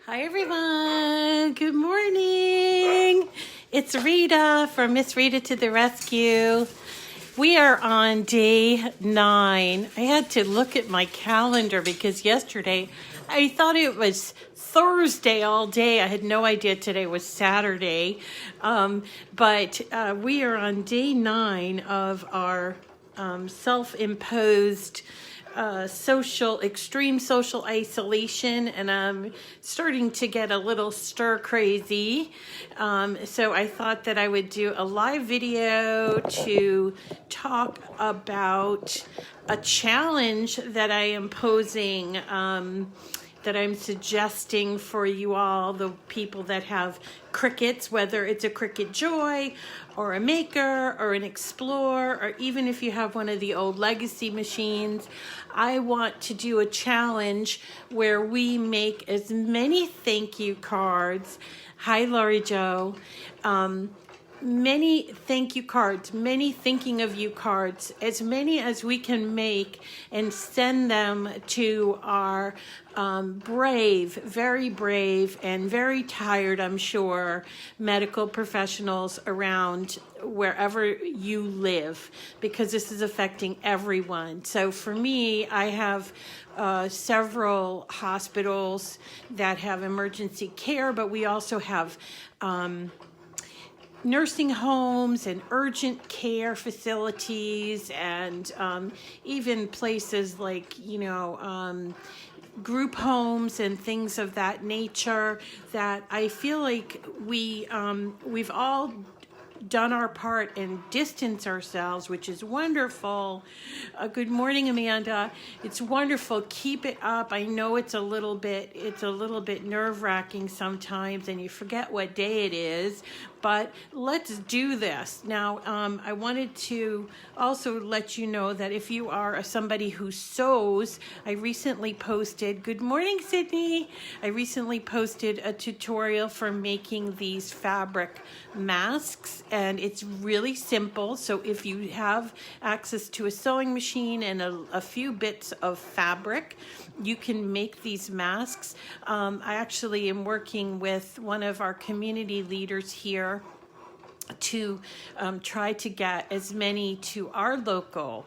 Hi everyone, good morning. It's Rita from Miss Rita to the Rescue. We are on day 9. I had to look at my calendar because yesterday I thought it was Thursday all day. I had no idea today was Saturday. But we are on day 9 of our self-imposed extreme social isolation, and I'm starting to get a little stir crazy. So I thought that I would do a live video to talk about a challenge that I am posing, that I'm suggesting for you all, the people that have Cricuts, whether it's a Cricut Joy or a Maker or an Explorer, or even if you have one of the old legacy machines. I want to do a challenge where we make as many thank you cards. Hi, Lori Jo. Many thank you cards, many thinking of you cards, as many as we can make and send them to our very brave and very tired, I'm sure, medical professionals around wherever you live, because this is affecting everyone. So for me, I have several hospitals that have emergency care, but we also have nursing homes and urgent care facilities, and even places like, group homes and things of that nature, that I feel like we've all done our part and distance ourselves, which is wonderful. Good morning, Amanda. It's wonderful. Keep it up. I know it's a little bit nerve-wracking sometimes, and you forget what day it is, but let's do this. Now, I wanted to also let you know that if you are somebody who sews, I recently posted, good morning, Sydney. I recently posted a tutorial for making these fabric masks, and it's really simple. So if you have access to a sewing machine and a few bits of fabric, you can make these masks. I actually am working with one of our community leaders here to try to get as many to our local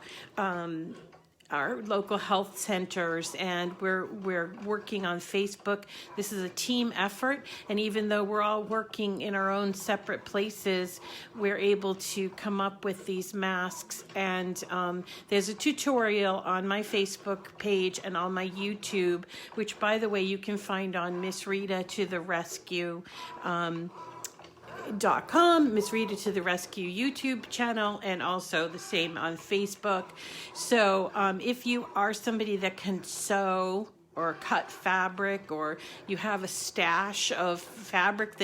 health centers, and we're working on Facebook. This is a team effort, and even though we're all working in our own separate places, we're able to come up with these masks. And there's a tutorial on my Facebook page and on my YouTube, which, by the way, you can find on Miss Rita to the Rescue .com, Miss Rita to the Rescue YouTube channel, and also the same on Facebook. So if you are somebody that can sew or cut fabric, or you have a stash of fabric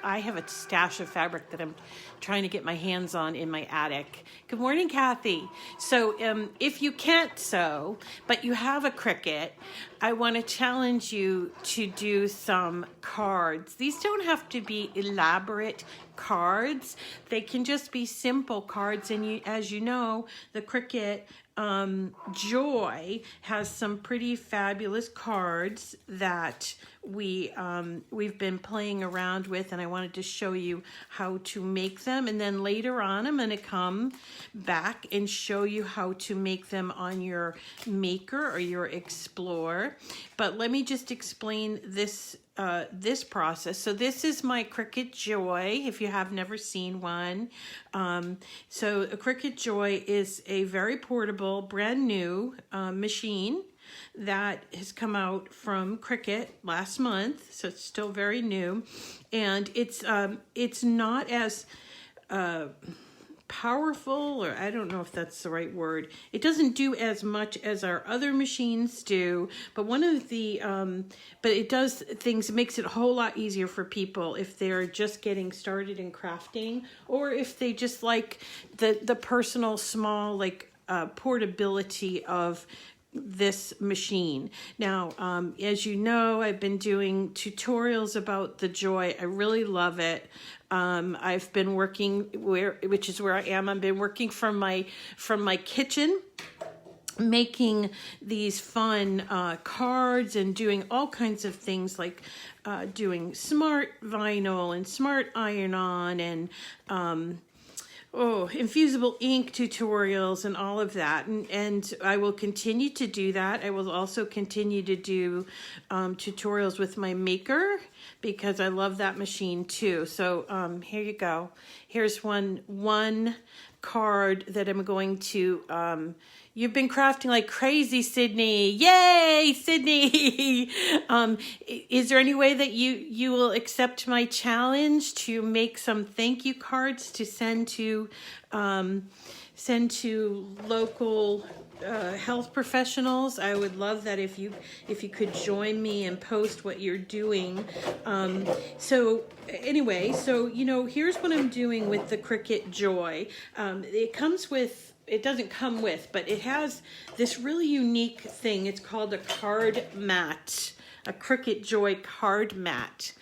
I have a stash of fabric that I'm trying to get my hands on in my attic. Good morning, Kathy. So if you can't sew, but you have a Cricut, I want to challenge you to do some cards. These don't have to be elaborate cards. They can just be simple cards. And as you know, the Cricut Joy has some pretty fabulous cards that we've been playing around with, and I wanted to show you how to make them. And then later on, I'm going to come back and show you how to make them on your Maker or your Explorer. But let me just explain this process. So this is my Cricut Joy, if you have never seen one. So a Cricut Joy is a very portable, brand new machine that has come out from Cricut last month, so it's still very new, and it's not as powerful, or I don't know if that's the right word. It doesn't do as much as our other machines do, but it does things, it makes it a whole lot easier for people if they're just getting started in crafting, or if they just like the personal small portability of this machine. Now, as you know, I've been doing tutorials about the Joy. I really love it. I've been working which is where I am. I've been working from my kitchen. making these fun cards and doing all kinds of things like doing smart vinyl and smart iron-on and infusible ink tutorials and all of that. And I will continue to do that. I will also continue to do tutorials with my maker because I love that machine too. So here you go. Here's one card that I'm going to, you've been crafting like crazy, Sydney. Yay, Sydney. Is there any way that you will accept my challenge to make some thank you cards to send to local health professionals? I would love that if you could join me and post what you're doing. So anyway, so here's what I'm doing with the Cricut Joy. It doesn't come with, but it has this really unique thing. It's called a CardMat, a Cricut Joy CardMat.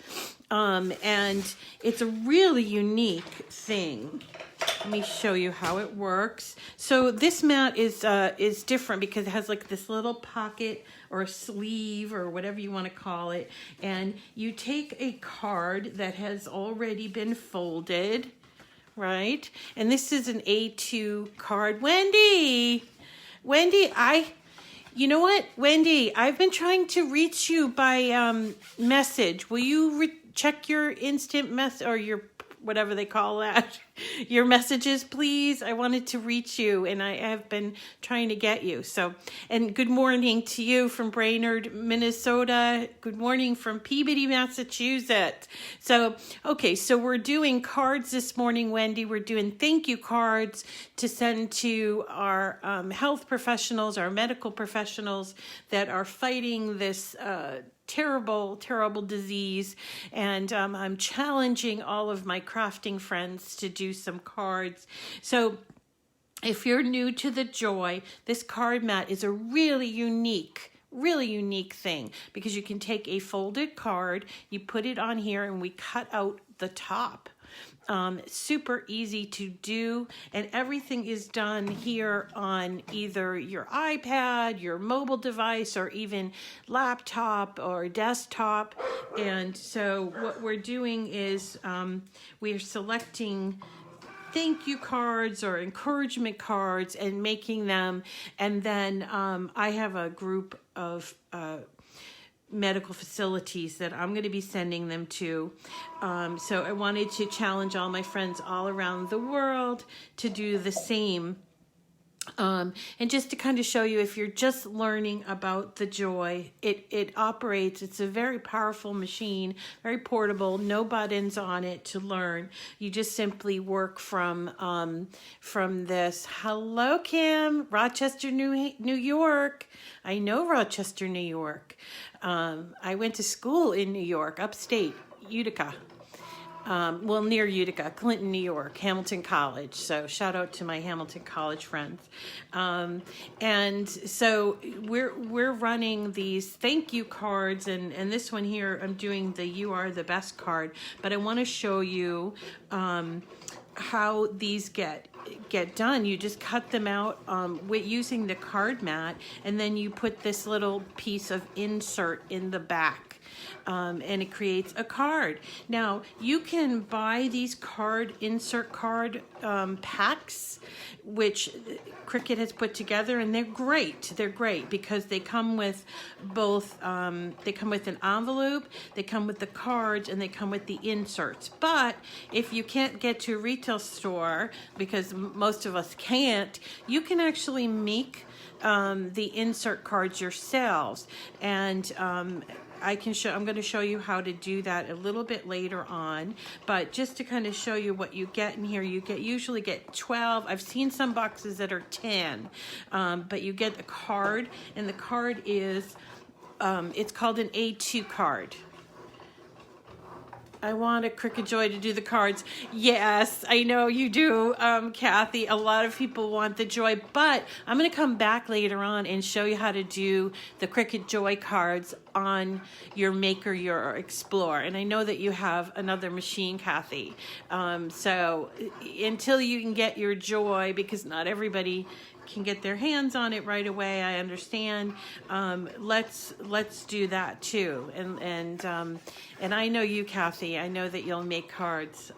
And it's a really unique thing. Let me show you how it works. So this mat is different because it has like this little pocket or a sleeve or whatever you want to call it. And you take a card that has already been folded, right? And this is an A2 card. Wendy, you know what, Wendy, I've been trying to reach you by message. Will you check your instant mess or your whatever they call that, your messages, please? I wanted to reach you and I have been trying to get you. So, and good morning to you from Brainerd, Minnesota. Good morning from Peabody, Massachusetts. So, okay, so we're doing cards this morning, Wendy. We're doing thank you cards to send to our health professionals, our medical professionals that are fighting this terrible disease. And I'm challenging all of my crafting friends to do some cards. So if you're new to the Joy, this card mat is a really unique thing because you can take a folded card, you put it on here, and we cut out the top. Super easy to do, and everything is done here on either your iPad, your mobile device, or even laptop or desktop. And so what we're doing is we're selecting thank you cards or encouragement cards and making them, and then I have a group of medical facilities that I'm going to be sending them to. So I wanted to challenge all my friends all around the world to do the same. And just to kind of show you, if you're just learning about the Joy, it operates, it's a very powerful machine, very portable, no buttons on it to learn. You just simply work from this. Hello, Kim, Rochester, New York. I know Rochester, New York. I went to school in New York, upstate, Utica. Well, near Utica, Clinton, New York, Hamilton College. So shout out to my Hamilton College friends. And so we're running these thank you cards, and this one here, I'm doing the You Are the Best card, but I want to show you how these get done. You just cut them out with using the card mat, and then you put this little piece of insert in the back. And it creates a card. Now, you can buy these insert card packs, which Cricut has put together, and they're great. They're great because they come with both, they come with an envelope, they come with the cards, and they come with the inserts. But if you can't get to a retail store, because most of us can't, you can actually make the insert cards yourselves. And I'm going to show you how to do that a little bit later on, but just to kind of show you what you get in here, you usually get 12. I've seen some boxes that are 10, but you get a card, and the card is, it's called an A2 card. I want a Cricut Joy to do the cards. Yes, I know you do, Kathy. A lot of people want the Joy, but I'm going to come back later on and show you how to do the Cricut Joy cards on your Maker, your Explore. And I know that you have another machine, Kathy. So until you can get your Joy, because not everybody can get their hands on it right away, I understand. Let's do that too. And I know you, Kathy. I know that you'll make cards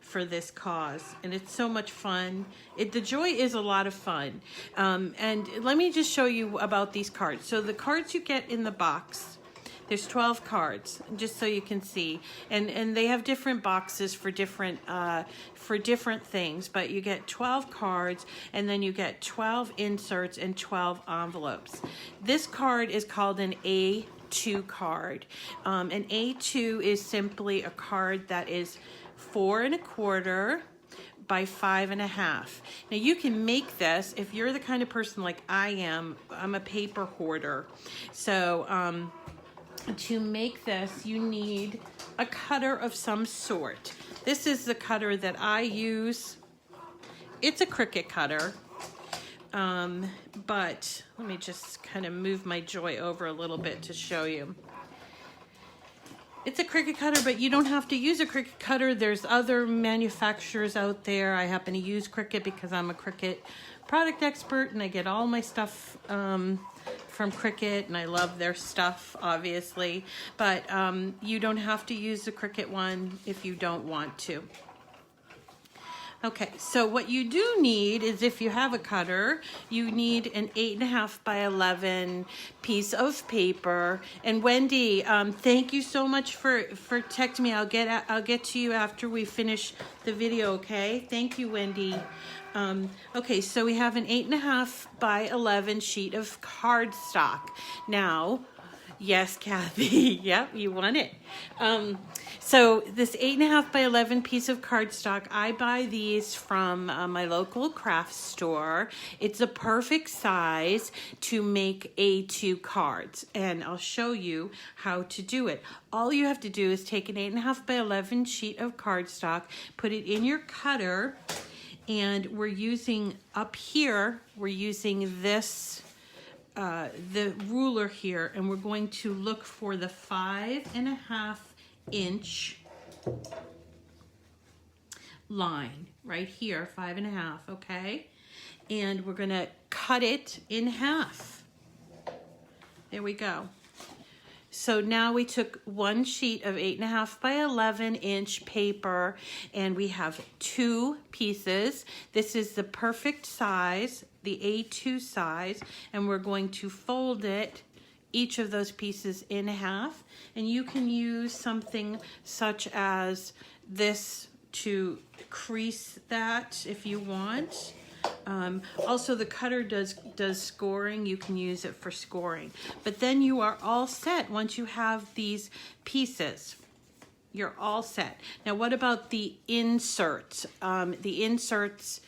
for this cause, and it's so much fun. The Joy is a lot of fun. And let me just show you about these cards. So the cards you get in the box. There's 12 cards, just so you can see, and they have different boxes for different things. But you get 12 cards, and then you get 12 inserts and 12 envelopes. This card is called an A2 card. An A2 is simply a card that is 4 1/4 by 5 1/2. Now you can make this if you're the kind of person like I am. I'm a paper hoarder, so. To make this, you need a cutter of some sort. This is the cutter that I use. It's a Cricut cutter, but let me just kind of move my Joy over a little bit to show you. It's a Cricut cutter, but you don't have to use a Cricut cutter. There's other manufacturers out there. I happen to use Cricut because I'm a Cricut product expert, and I get all my stuff from Cricut, and I love their stuff, obviously. But you don't have to use the Cricut one if you don't want to. Okay, so what you do need is, if you have a cutter, you need an 8 1/2 by 11 piece of paper. And Wendy, thank you so much for texting me. I'll get to you after we finish the video. Okay, thank you, Wendy. Okay, so we have an 8 1/2 by 11 sheet of cardstock. Now, yes, Kathy, yep, you want it. So this 8 1/2 by 11 piece of cardstock, I buy these from my local craft store. It's a perfect size to make A2 cards, and I'll show you how to do it. All you have to do is take an 8 1/2 by 11 sheet of cardstock, put it in your cutter, and we're using up here, we're using this, the ruler here, and we're going to look for the 5 1/2 inch line right here, 5 1/2, okay? And we're gonna cut it in half. There we go. So now we took one sheet of 8 1/2 by 11 inch paper, and we have 2 pieces. This is the perfect size, the A2 size, and we're going to fold it, each of those pieces, in half. And you can use something such as this to crease that if you want. Also, the cutter does scoring. You can use it for scoring. But then you are all set once you have these pieces. You're all set. Now, what about the inserts? The inserts...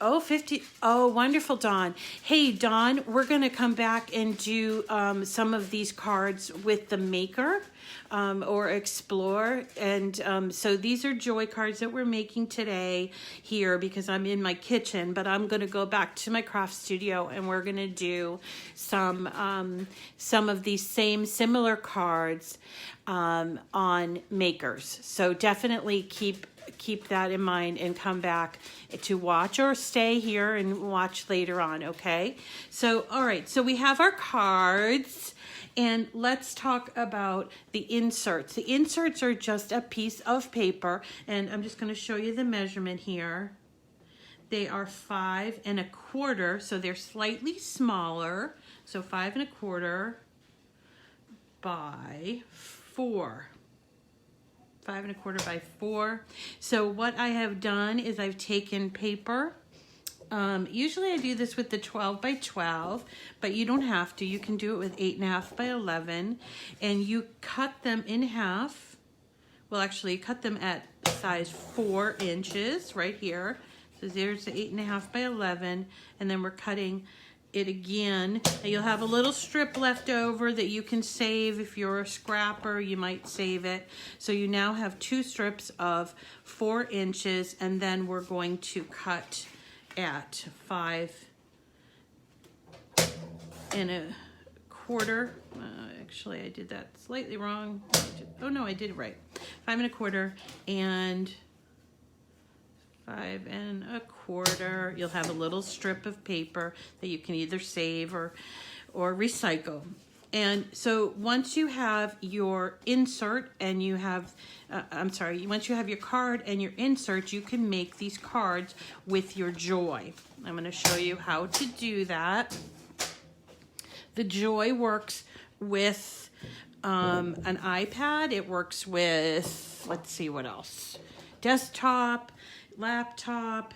Oh, 50. Oh, wonderful, Dawn. Hey, Dawn, we're going to come back and do some of these cards with the maker or explore. And so these are Joy cards that we're making today here because I'm in my kitchen, but I'm going to go back to my craft studio and we're going to do some of these similar cards on makers. So definitely keep that in mind and come back to watch, or stay here and watch later on, okay? So, all right, so we have our cards, and let's talk about the inserts. The inserts are just a piece of paper, and I'm just going to show you the measurement here. They are 5 1/4, so they're slightly smaller. So 5 1/4 by 4. 5 1/4 by 4. So what I have done is I've taken paper. Usually I do this with the 12 by 12, but you don't have to. You can do it with 8 1/2 by 11, and you cut them in half. Well, actually, cut them at size 4 inches right here. So there's the 8 1/2 by 11, and then we're cutting it again. And you'll have a little strip left over that you can save. If you're a scrapper, you might save it. So you now have 2 strips of 4 inches, and then we're going to cut at 5 1/4. Actually, I did that slightly wrong. Oh no, I did it right. 5 1/4 and 5 1/4. You'll have a little strip of paper that you can either save or recycle. And so once you have your insert and you have, once you have your card and your insert, you can make these cards with your Joy. I'm going to show you how to do that. The Joy works with an iPad. It works with, let's see what else, desktop, laptop,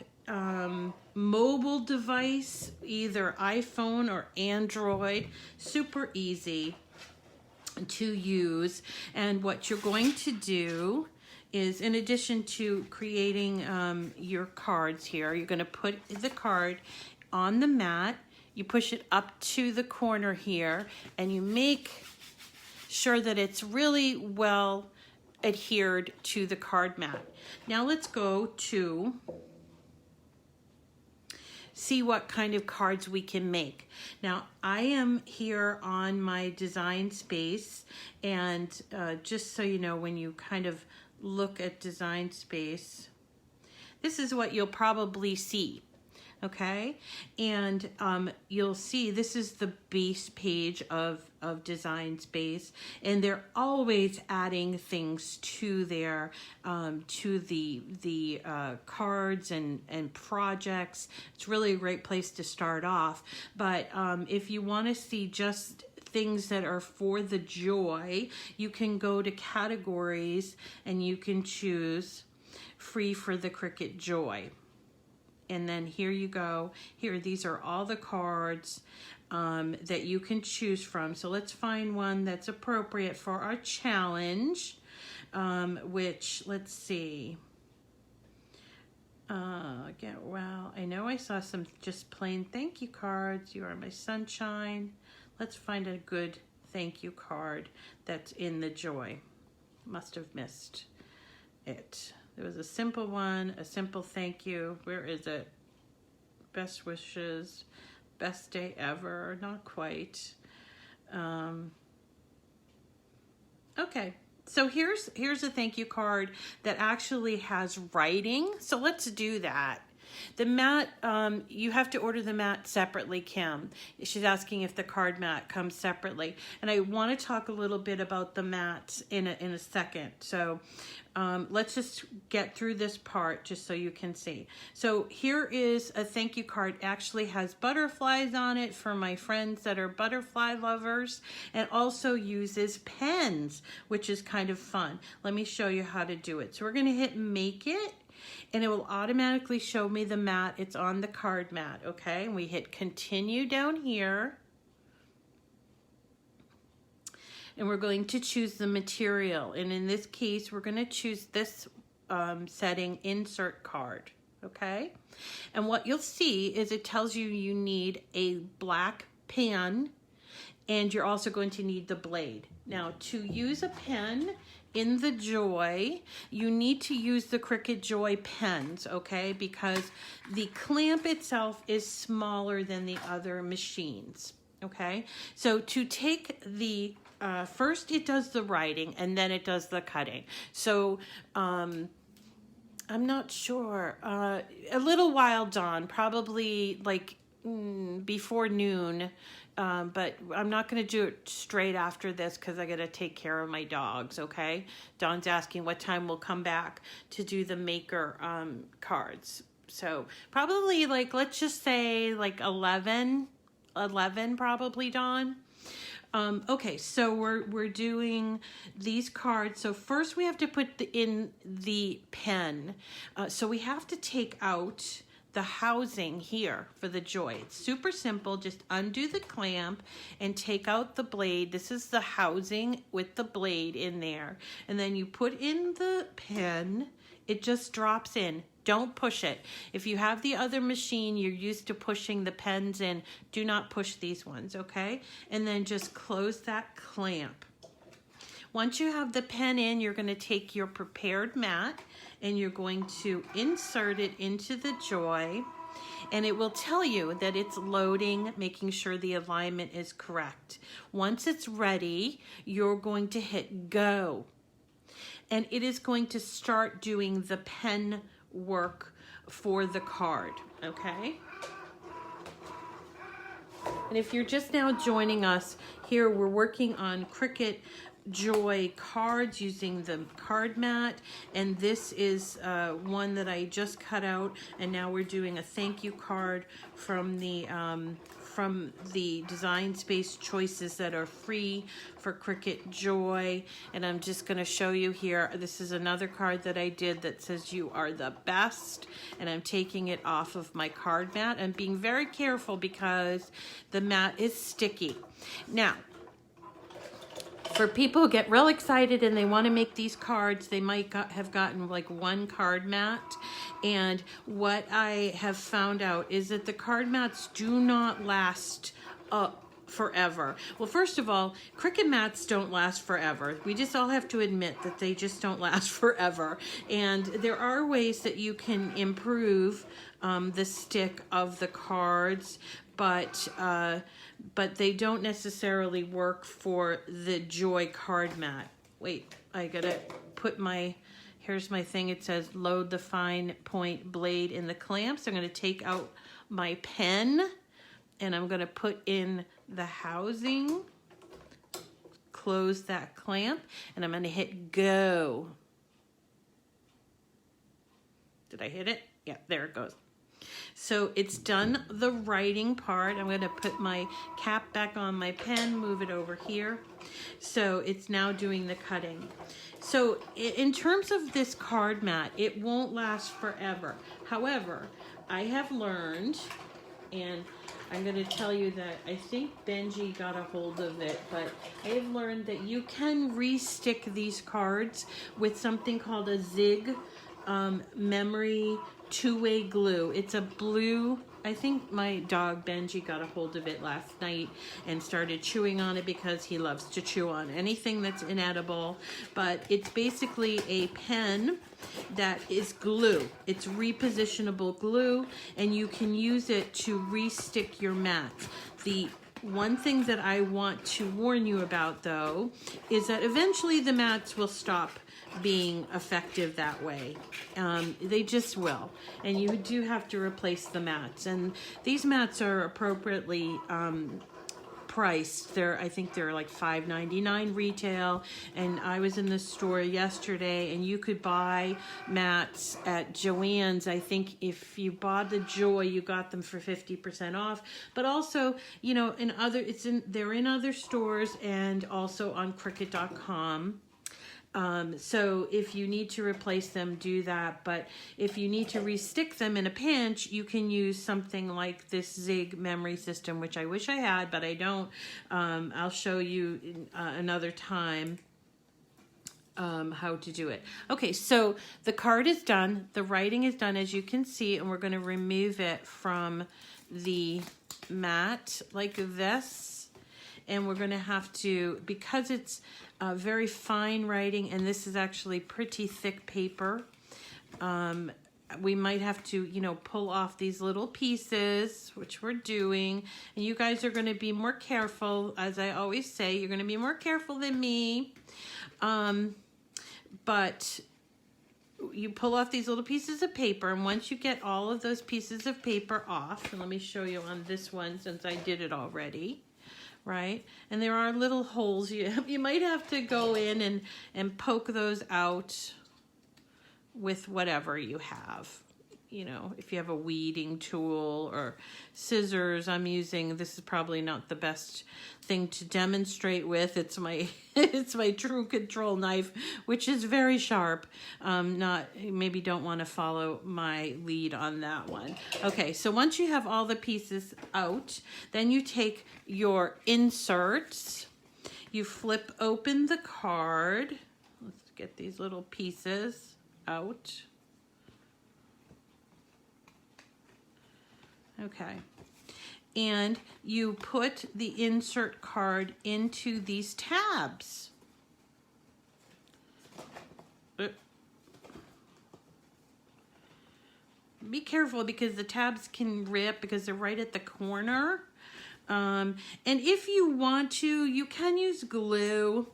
mobile device, either iPhone or Android. Super easy to use. And what you're going to do is, in addition to creating your cards here, you're going to put the card on the mat. You push it up to the corner here, and you make sure that it's really well adhered to the card mat. Now let's go to see what kind of cards we can make. Now I am here on my design space, and just so you know, when you kind of look at design space, this is what you'll probably see. Okay, and you'll see this is the base page of Design Space, and they're always adding things to their to the cards and projects. It's really a great place to start off. But if you want to see just things that are for the Joy, you can go to categories and you can choose free for the Cricut Joy. And then here you go. Here, these are all the cards that you can choose from. So let's find one that's appropriate for our challenge, which, let's see. Well, I know I saw some just plain thank you cards. You are my sunshine. Let's find a good thank you card that's in the Joy. Must have missed it. There was a simple one, a simple thank you. Where is it? Best wishes, best day ever. Not quite. Okay, so here's a thank you card that actually has writing. So let's do that. The mat, you have to order the mat separately, Kim. She's asking if the card mat comes separately. And I want to talk a little bit about the mats in a second. So let's just get through this part just so you can see. So here is a thank you card. It actually has butterflies on it for my friends that are butterfly lovers, and also uses pens, which is kind of fun. Let me show you how to do it. So we're going to hit make it, and it will automatically show me the mat. It's on the card mat, okay? And we hit continue down here. And we're going to choose the material. And in this case, we're going to choose this setting, insert card, okay? And what you'll see is it tells you you need a black pen, and you're also going to need the blade. Now, to use a pen in the Joy, you need to use the Cricut Joy pens, okay? Because the clamp itself is smaller than the other machines, okay? So to take the, first it does the writing and then it does the cutting. So I'm not sure, a little while, Dawn, probably like before noon. But I'm not going to do it straight after this because I got to take care of my dogs, okay? Dawn's asking what time we'll come back to do the maker cards. So probably like, let's just say like 11 probably, Dawn. Okay, so we're doing these cards. So first we have to put in the pen. So we have to take out the housing here for the Joy. It's super simple. Just undo the clamp and take out the blade. This is the housing with the blade in there. And then you put in the pen. It just drops in. Don't push it. If you have the other machine, you're used to pushing the pens in. Do not push these ones, okay? And then just close that clamp. Once you have the pen in, you're going to take your prepared mat and you're going to insert it into the Joy, and it will tell you that it's loading, making sure the alignment is correct. Once it's ready, you're going to hit go, and it is going to start doing the pen work for the card, okay? And if you're just now joining us, here we're working on Cricut Joy cards using the CardMat, and this is one that I just cut out, and now we're doing a thank you card from the Design Space choices that are free for Cricut Joy. And I'm just going to show you here, this is another card that I did that says you are the best, and I'm taking it off of my card mat and being very careful because the mat is sticky. Now, for people who get real excited and they want to make these cards, they might have gotten like one card mat. And what I have found out is that the card mats do not last forever. Well, first of all, Cricut mats don't last forever. We just all have to admit that they just don't last forever. And there are ways that you can improve the stick of the cards, but they don't necessarily work for the Joy card mat. Wait, I gotta put my, here's my thing. It says load the fine point blade in the clamps. I'm gonna take out my pen and I'm gonna put in the housing, close that clamp, and I'm gonna hit go. Did I hit it? Yeah, there it goes. So it's done the writing part. I'm going to put my cap back on my pen, move it over here. So it's now doing the cutting. So in terms of this card mat, it won't last forever. However, I have learned, and I'm going to tell you that I think Benji got a hold of it, but I have learned that you can re-stick these cards with something called a Zig memory two-way glue. It's a blue, I think my dog Benji got a hold of it last night and started chewing on it because he loves to chew on anything that's inedible. But it's basically a pen that is glue. It's repositionable glue, and you can use it to re-stick your mat. The one thing that I want to warn you about, though, is that eventually the mats will stop being effective that way. They just will. And you do have to replace the mats. And these mats are appropriately priced. I think they're like $5.99 retail. And I was in the store yesterday and you could buy mats at Joann's. I think if you bought the Joy, you got them for 50% off. But also, you know, they're in other stores and also on Cricut.com. So if you need to replace them, do that. But if you need to re-stick them in a pinch, you can use something like this Zig memory system, which I wish I had, but I don't. I'll show you another time how to do it. Okay, so the card is done. The writing is done, as you can see, and we're going to remove it from the mat like this. And we're going to have to, because it's very fine writing, and this is actually pretty thick paper, we might have to, you know, pull off these little pieces, which we're doing. And you guys are going to be more careful. As I always say, you're going to be more careful than me. But you pull off these little pieces of paper, and once you get all of those pieces of paper off, and let me show you on this one since I did it already. Right? And there are little holes. You might have to go in and poke those out with whatever you have. You know, if you have a weeding tool or scissors, I'm using, this is probably not the best thing to demonstrate with. It's my it's my True Control knife, which is very sharp. Maybe don't want to follow my lead on that one. Okay, so once you have all the pieces out, then you take your inserts, you flip open the card. Let's get these little pieces out. Okay, and you put the insert card into these tabs. Be careful because the tabs can rip because they're right at the corner. And if you want to, you can use glue.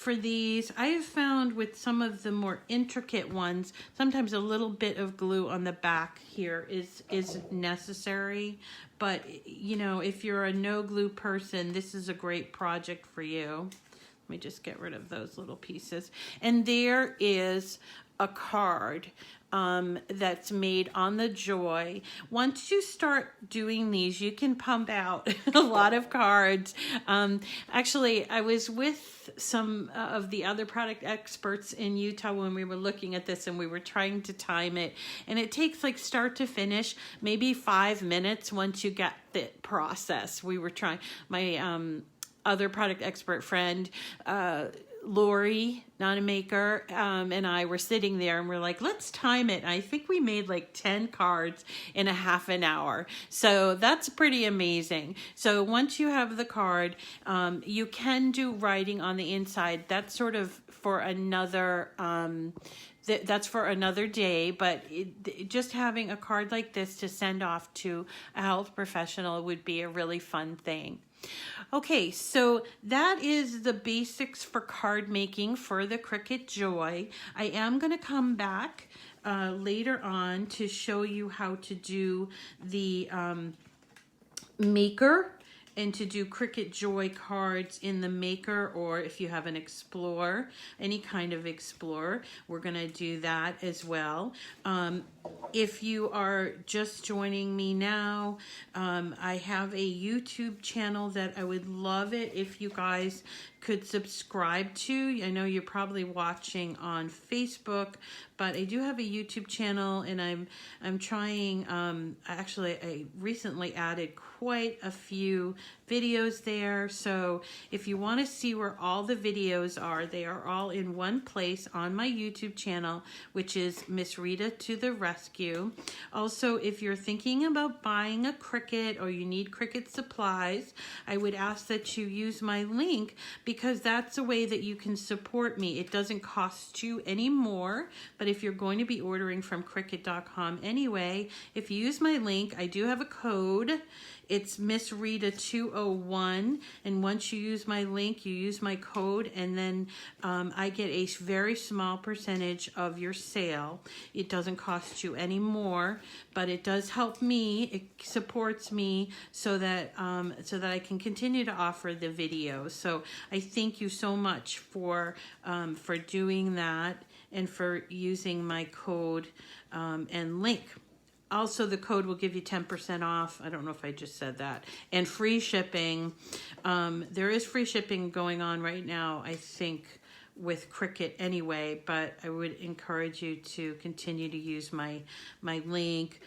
for these. I have found with some of the more intricate ones, sometimes a little bit of glue on the back here is necessary. But, you know, if you're a no glue person, this is a great project for you. Let me just get rid of those little pieces. And there is a card that's made on the Joy. Once you start doing these, you can pump out a lot of cards. Actually, I was with some of the other product experts in Utah when we were looking at this, and we were trying to time it. And it takes like start to finish, maybe 5 minutes once you get the process. We were trying, my other product expert friend, Lori, not a maker, and I were sitting there and we're like, let's time it. And I think we made like 10 cards in a half an hour. So that's pretty amazing. So once you have the card, you can do writing on the inside. That's sort of for another, that's for another day, but just having a card like this to send off to a health professional would be a really fun thing. Okay, so that is the basics for card making for the Cricut Joy. I am going to come back later on to show you how to do the maker and to do Cricut Joy cards in the maker, or if you have an Explorer, any kind of Explorer, we're going to do that as well. If you are just joining me now, I have a YouTube channel that I would love it if you guys could subscribe to. I know you're probably watching on Facebook, but I do have a YouTube channel, and I'm trying, actually I recently added quite a few videos there. So if you want to see where all the videos are, they are all in one place on my YouTube channel, which is Miss Rita to the Rescue. Also, if you're thinking about buying a Cricut or you need Cricut supplies, I would ask that you use my link, because that's a way that you can support me. It doesn't cost you any more, but if you're going to be ordering from Cricut.com anyway, if you use my link, I do have a code. It's Miss Rita 201, and once you use my link, you use my code, and then I get a very small percentage of your sale. It doesn't cost you any more, but it does help me. It supports me so that I can continue to offer the videos. So I thank you so much for doing that and for using my code and link. Also, the code will give you 10% off. I don't know if I just said that. And free shipping. There is free shipping going on right now, I think, with Cricut anyway, but I would encourage you to continue to use my link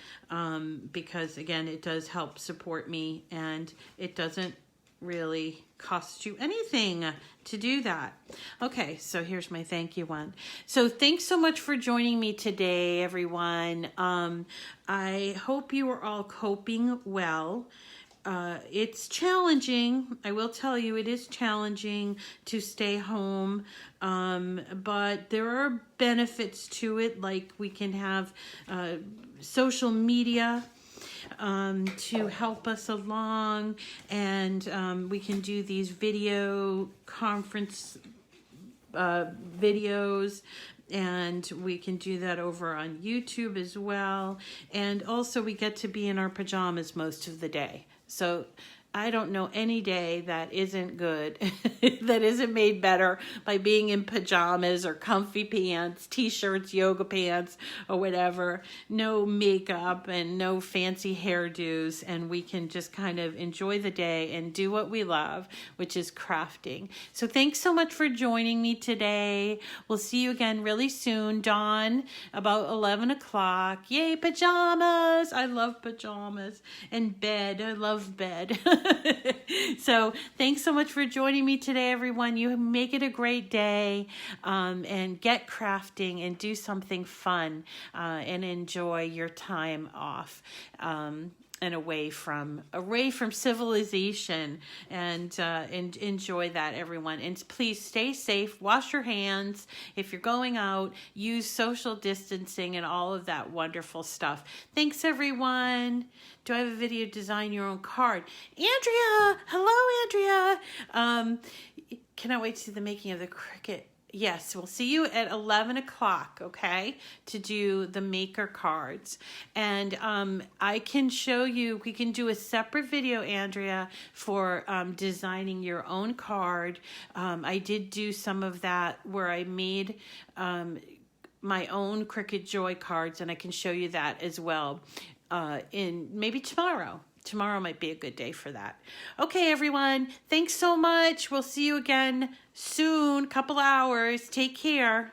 because, again, it does help support me, and it doesn't really cost you anything to do that. Okay, so here's my thank you one. So thanks so much for joining me today, everyone. I hope you are all coping well. It's challenging. I will tell you, it is challenging to stay home, but there are benefits to it, like we can have social media to help us along, and we can do these video conference videos, and we can do that over on YouTube as well. And also we get to be in our pajamas most of the day. So I don't know any day that isn't good, that isn't made better by being in pajamas or comfy pants, t-shirts, yoga pants, or whatever. No makeup and no fancy hairdos, and we can just kind of enjoy the day and do what we love, which is crafting. So thanks so much for joining me today. We'll see you again really soon, dawn, about 11 o'clock. Yay, pajamas! I love pajamas. And bed, I love bed. So thanks so much for joining me today, everyone. You make it a great day, and get crafting and do something fun, and enjoy your time off, and away from civilization, and enjoy that, everyone. And please stay safe, wash your hands if you're going out, use social distancing and all of that wonderful stuff. Thanks, everyone. Do I have a video design your own card? Andrea, hello, Andrea. cannot wait to see the making of the Cricut. Yes, we'll see you at 11 o'clock, okay, to do the maker cards. And I can show you, we can do a separate video, Andrea, for designing your own card. I did do some of that where I made my own Cricut Joy cards, and I can show you that as well in maybe tomorrow. Tomorrow might be a good day for that. Okay, everyone. Thanks so much. We'll see you again soon. Couple hours. Take care.